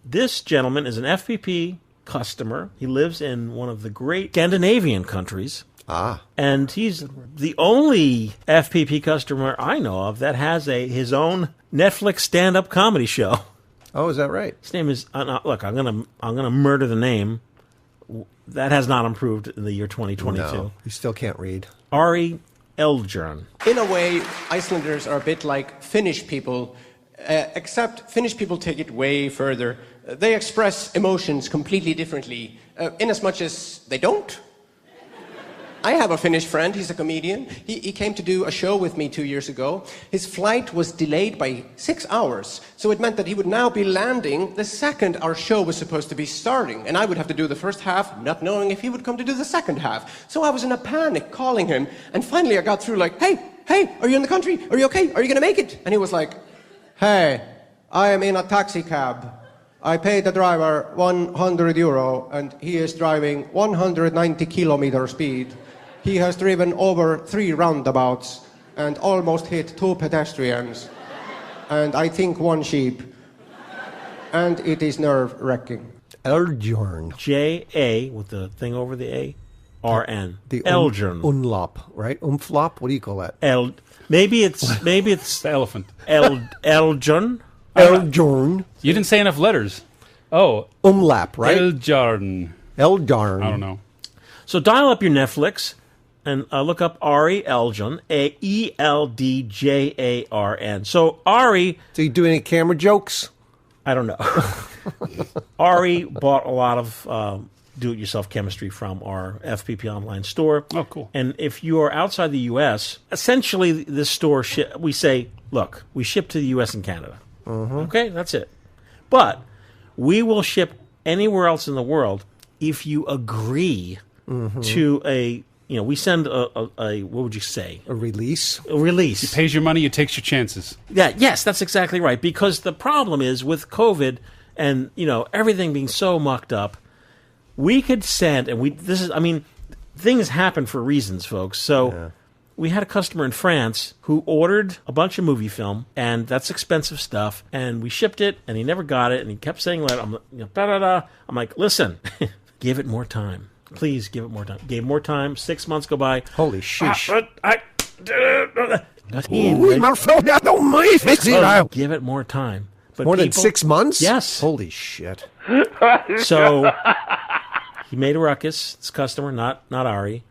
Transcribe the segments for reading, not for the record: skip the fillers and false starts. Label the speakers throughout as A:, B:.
A: This gentleman is an FPP customer. He lives in one of the great Scandinavian countries. And he's the only FPP customer I know of that has his own Netflix stand-up comedy show.
B: Oh, is that right?
A: His name is look. I'm gonna murder the name. That has not improved in the year 2022.
B: No, you still can't read.
A: Ari Eldjárn.
C: In a way, Icelanders are a bit like Finnish people, except Finnish people take it way further. They express emotions completely differently, in as much as they don't. I have a Finnish friend, he's a comedian. He came to do a show with me 2 years ago. His flight was delayed by 6 hours, so it meant that he would now be landing the second our show was supposed to be starting, and I would have to do the first half, not knowing if he would come to do the second half. So I was in a panic calling him, and finally I got through like, hey, are you in the country? Are you okay? Are you gonna make it? And he was like, hey, I am in a taxi cab. I paid the driver €100, and he is driving 190 kilometer speed. He has driven over 3 roundabouts and almost hit 2 pedestrians, and I think 1 sheep. And it is nerve-wracking.
B: Eldjárn.
A: J-A, with the thing over the A, R-N.
B: The
A: Eldjárn.
B: Umlop, right? Umflop? What do you call that?
A: Maybe it's
D: the elephant.
A: Eldjárn.
B: Eldjárn.
D: You didn't say enough letters. Oh.
B: Umlap, right?
D: Eldjárn.
B: Eldjárn.
D: I don't know.
A: So dial up your Netflix and look up Ari Eldjárn, Eldjárn. So Ari...
B: Do you do any camera jokes?
A: I don't know. Ari bought a lot of do-it-yourself chemistry from our FPP online store.
D: Oh, cool.
A: And if you are outside the U.S., essentially this store, we say, look, we ship to the U.S. and Canada. Okay, that's it. But we will ship anywhere else in the world if you agree to we send a what would you say?
B: A release?
A: A release.
D: He pays your money, you takes your chances.
A: Yeah, yes, that's exactly right. Because the problem is with COVID and, everything being so mucked up, we could send, things happen for reasons, folks. So we had a customer in France who ordered a bunch of movie film, and that's expensive stuff, and we shipped it, and he never got it, and he kept saying, I'm like, listen, give it more time. Please give it more time. Gave more time. 6 months go by.
B: Holy sheesh.
A: Give it more time. But
B: more than 6 months?
A: Yes.
B: Holy shit.
A: So he made a ruckus. This customer, not Ari.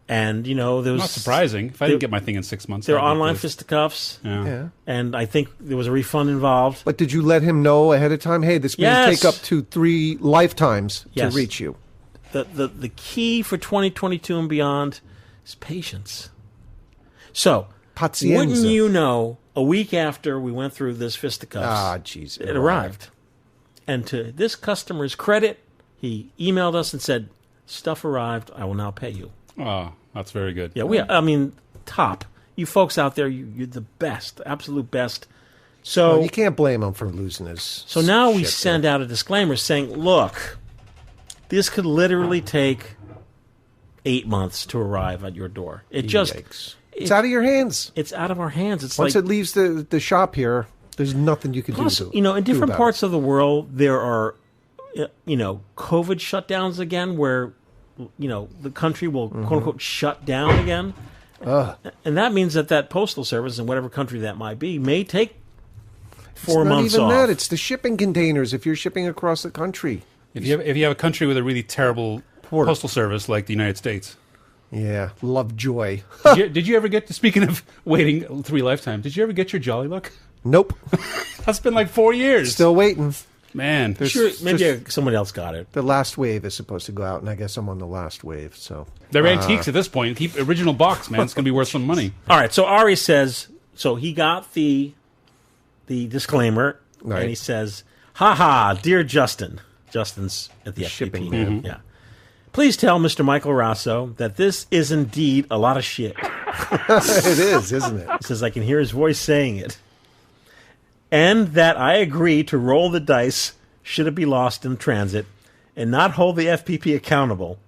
A: And, there was...
D: Not surprising. If I didn't get my thing in 6 months...
A: There were online fisticuffs.
D: Yeah.
A: And I think there was a refund involved.
B: But did you let him know ahead of time? Hey, this may take up to 3 lifetimes to reach you.
A: The key for 2022 and beyond is patience. So, wouldn't you know, a week after we went through this fisticuffs, it arrived. And to this customer's credit, he emailed us and said, stuff arrived, I will now pay you.
D: Oh, that's very good.
A: Yeah, top. You folks out there, you're the best, absolute best. So
B: you can't blame him for losing his
A: So now we send out a disclaimer saying, look, this could literally take 8 months to arrive at your door. It's
B: out of your hands.
A: It's out of our hands. It's
B: Once it leaves the shop here, there's nothing you can do.
A: In different parts of the world, there are, COVID shutdowns again, where, the country will quote unquote shut down again, and that means that postal service in whatever country that might be may take 4 months off.
B: It's not even that. It's the shipping containers. If you're shipping across the country.
D: If you have a country with a really terrible postal service like the United States.
B: Yeah, Lovejoy.
D: Did you ever get to, speaking of waiting 3 lifetimes, did you ever get your Jolly Look?
B: Nope.
D: That's been like 4 years.
B: Still waiting.
D: Man.
A: Maybe somebody else got it.
B: The last wave is supposed to go out, and I guess I'm on the last wave. So
D: they're antiques at this point. Keep original box, man. It's going to be worth some money.
A: All right, so Ari says, so he got the disclaimer, and he says, ha, dear Justin. Justin's at the
B: shipping
A: man. Yeah. Please tell Mr. Michael Rasso that this is indeed a lot of shit.
B: It is, isn't it?
A: He says, I can hear his voice saying it. And that I agree to roll the dice should it be lost in transit and not hold the FPP accountable.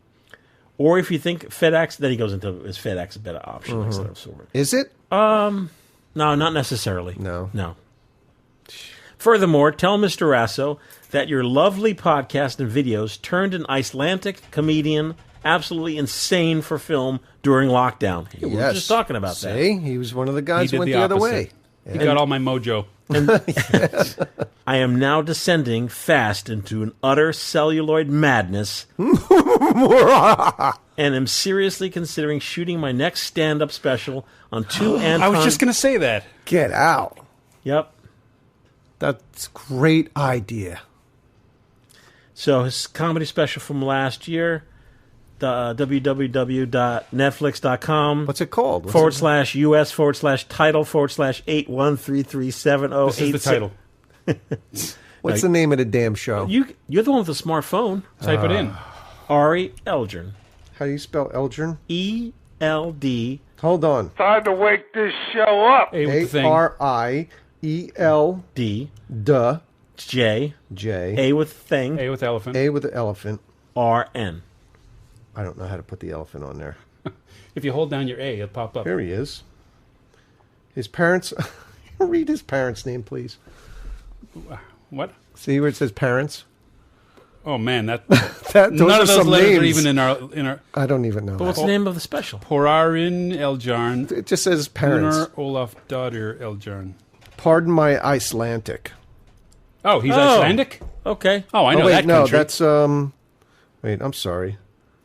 A: Or if you think FedEx, then he goes into is FedEx a better option instead of Sword.
B: Is it?
A: No, not necessarily.
B: No.
A: Furthermore, tell Mr. Rasso that your lovely podcast and videos turned an Icelandic comedian absolutely insane for film during lockdown. We were just talking about that.
B: See? He was one of the guys
D: He
B: who
D: did
B: went the other
D: opposite.
B: way.
D: He got all my mojo.
A: I am now descending fast into an utter celluloid madness and am seriously considering shooting my next stand-up special on 2 Anton...
D: I was just going to say that.
B: Get out.
A: Yep.
B: That's a great idea.
A: So his comedy special from last year, the www.netflix.com.
B: What's it called?
A: /US/title/81337086.
D: This is the title.
B: What's the name of the damn show?
A: You're the one with the smartphone.
D: Type it in.
A: Ari Eldjárn.
B: How do you spell Eldjárn?
A: E-L-D.
B: Hold on.
E: Time to wake this show up.
D: Hey, with the thing.
B: A-R-I-E-L
A: D.
B: Duh.
A: J.
B: J.
A: A with thing.
D: A with elephant.
B: A with the elephant.
A: R-N.
B: I don't know how to put the elephant on there.
D: If you hold down your A, it'll pop up.
B: Here he is. His parents. Read his parents' name, please.
D: What?
B: See where it says parents?
D: Oh man,
B: Those
D: none
B: are
D: of those
B: some
D: letters are
B: names.
D: even in our.
B: I don't even know.
A: But what's the name of the special?
D: Porarin Eldjárn.
B: It just says parents.
D: Gunnar Olaf Daughter Eldjárn.
B: Pardon my Icelandic.
D: Oh, he's Icelandic?
A: Okay.
D: Oh, I know
B: wait,
D: that
B: no,
D: country.
B: that's Wait, I'm sorry.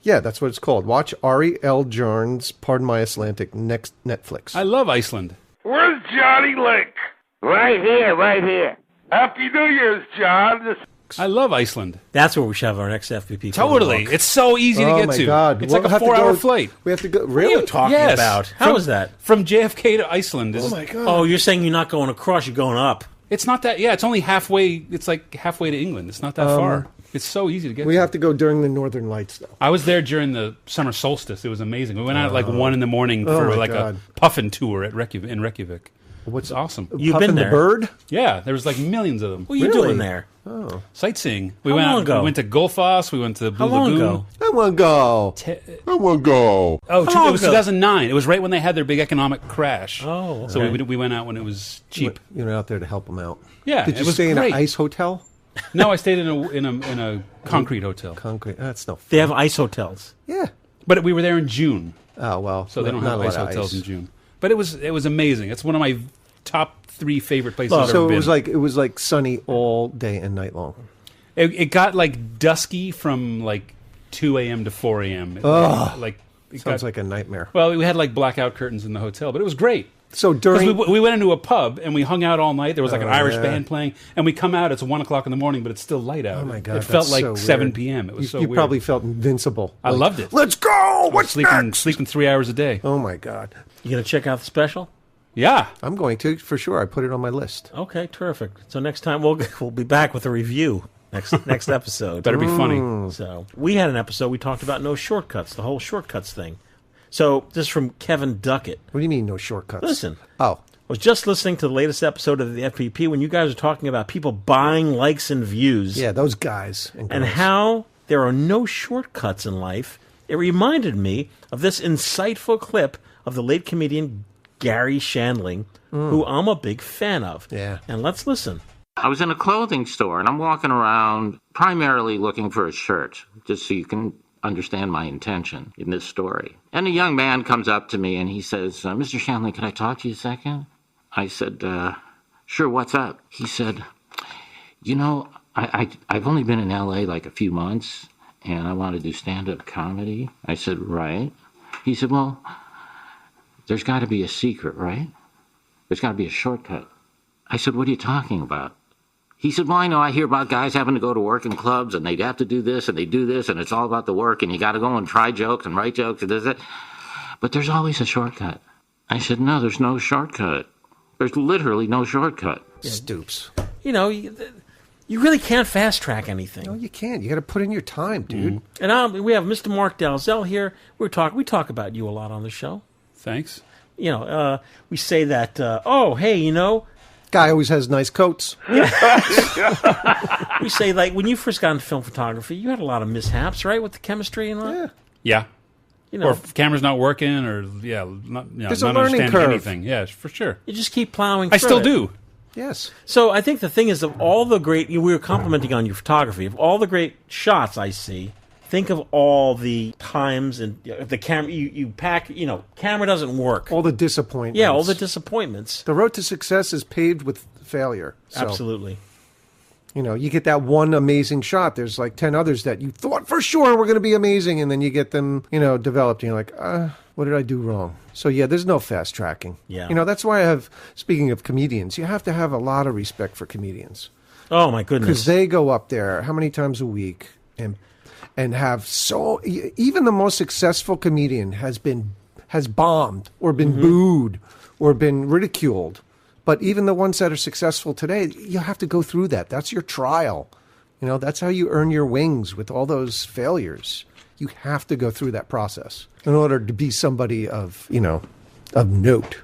B: Yeah, that's what it's called. Watch Ari Eldjárn's Pardon My Icelandic next Netflix.
D: I love Iceland.
E: Where's Johnny Link?
F: Right here, right here.
E: Happy New Year's, John.
D: I love Iceland.
A: That's where we should have our next FPP.
D: Totally. It's so easy to
B: Oh
D: get
B: my
D: to.
B: God.
D: It's
B: We'll
D: like a
B: have to
D: 4-hour
B: go-
D: flight.
B: We have to go.
A: What are
B: Really?
A: you talking
D: Yes.
A: about? How is that?
D: From JFK to Iceland.
B: Oh my God.
A: Oh, you're saying you're not going across, you're going up.
D: It's not that. Yeah, it's only halfway. It's like halfway to England. It's not that far. It's so easy to get
B: We
D: to.
B: have to go during the Northern Lights, though.
D: I was there during the summer solstice. It was amazing. We went out at like 1 in the morning
B: Oh
D: for
B: my
D: like
B: God.
D: a puffin tour at in Reykjavik.
B: What's
D: Awesome.
A: You've
B: Puffin
A: been
B: the
A: there.
B: Bird?
D: Yeah, there was like millions of them.
A: What are you
B: Really?
A: doing there?
D: Sightseeing.
A: How long ago?
D: We went to Gullfoss. We went to Blue
A: How long
D: Lagoon.
A: ago?
B: I want to go. I want to go.
D: Oh,
A: How long
D: it was
A: ago?
D: 2009. It was right when they had their big economic crash.
A: Oh,
D: So
A: okay.
D: we went out when it was cheap.
B: You know, out there to help them out.
D: Yeah,
B: Did
D: it
B: you
D: was
B: stay in
D: great.
B: an ice hotel?
D: No, I stayed in a concrete hotel.
B: Concrete. That's no.
A: They have ice hotels.
B: Yeah.
D: But we were there in June,
B: Oh well.
D: so they don't
B: not
D: have
B: a lot
D: ice
B: of
D: hotels in June. But it was amazing. It's one of my top 3 favorite places I've ever
B: So
D: been.
B: it was like sunny all day and night long.
D: It got like dusky from like 2 a.m. to 4 a.m. Like it
B: Sounds
D: got,
B: like a nightmare.
D: well, we had like blackout curtains in the hotel, but it was great.
B: So
D: Because
B: during
D: we went into a pub and we hung out all night. There was like an Irish
B: yeah.
D: band playing, and we come out. It's 1 o'clock in the morning, but it's still light out.
B: Oh my God,
D: It felt
B: that's
D: like
B: so
D: 7
B: weird.
D: p.m. It was so
B: you
D: weird.
B: probably felt invincible.
D: I
B: Like,
D: loved it.
B: Let's go. What's next?
D: Sleeping 3 hours a day.
B: Oh my God.
A: You going to check out the special?
D: Yeah.
B: I'm going to for sure. I put it on my list.
A: Okay, terrific. So next time we'll be back with a review next episode.
D: Better be funny.
A: So we had an episode we talked about no shortcuts, the whole shortcuts thing. So this is from Kevin Duckett.
B: What do you mean no shortcuts?
A: Listen.
B: Oh.
A: I was just listening to the latest episode of the FPP when you guys were talking about people buying likes and views.
B: Yeah, those guys and
A: And
B: girls.
A: how there are no shortcuts in life. It reminded me of this insightful clip of the late comedian Gary Shandling, who I'm a big fan of.
B: Yeah.
A: And let's listen.
F: I was in a clothing store and I'm walking around primarily looking for a shirt, just so you can understand my intention in this story. And a young man comes up to me and he says, Mr. Shanley, can I talk to you a second? I said, sure, what's up? He said, you know, I've only been in L.A. like a few months and I want to do stand-up comedy. I said, right. He said, well, there's got to be a secret, right? There's got to be a shortcut. I said, what are you talking about? He said, well, I know I hear about guys having to go to work in clubs and they'd have to do this and they do this and it's all about the work and you got to go and try jokes and write jokes and this, that. But there's always a shortcut. I said, no, there's no shortcut. There's literally no shortcut.
B: Stoops.
A: You know, you really can't fast track anything.
B: No, you can't. You got to put in your time, dude.
A: And we have Mr. Mark Dalzell here. We talk about you a lot on the show.
D: Thanks.
A: You know, we say that, oh, hey, you know,
B: Guy always has nice coats.
A: we say, like, when you first got into film photography, you had a lot of mishaps, right, with the chemistry and all?
B: Yeah.
D: Yeah.
A: You know,
D: Or if camera's not working, or not
B: There's a
D: not
B: learning
D: understanding
B: curve.
D: anything. Yeah, for sure.
A: you just keep plowing
D: I
A: through
D: still
A: it.
D: do.
B: Yes.
A: So I think the thing is, of all the great, we were complimenting on your photography, of all the great shots I see, think of all the times and the camera, you pack, camera doesn't work.
B: All the disappointments.
A: Yeah, all the disappointments.
B: The road to success is paved with failure. So,
A: Absolutely.
B: You get that one amazing shot. There's like 10 others that you thought for sure were going to be amazing, and then you get them, developed, and you're like, what did I do wrong? So, yeah, there's no fast tracking.
A: Yeah.
B: That's why speaking of comedians, you have to have a lot of respect for comedians.
A: Oh, my goodness.
B: Because they go up there how many times a week and have even the most successful comedian has bombed or been booed or been ridiculed. But even the ones that are successful today, you have to go through that. That's your trial. That's how you earn your wings with all those failures. You have to go through that process in order to be somebody of note.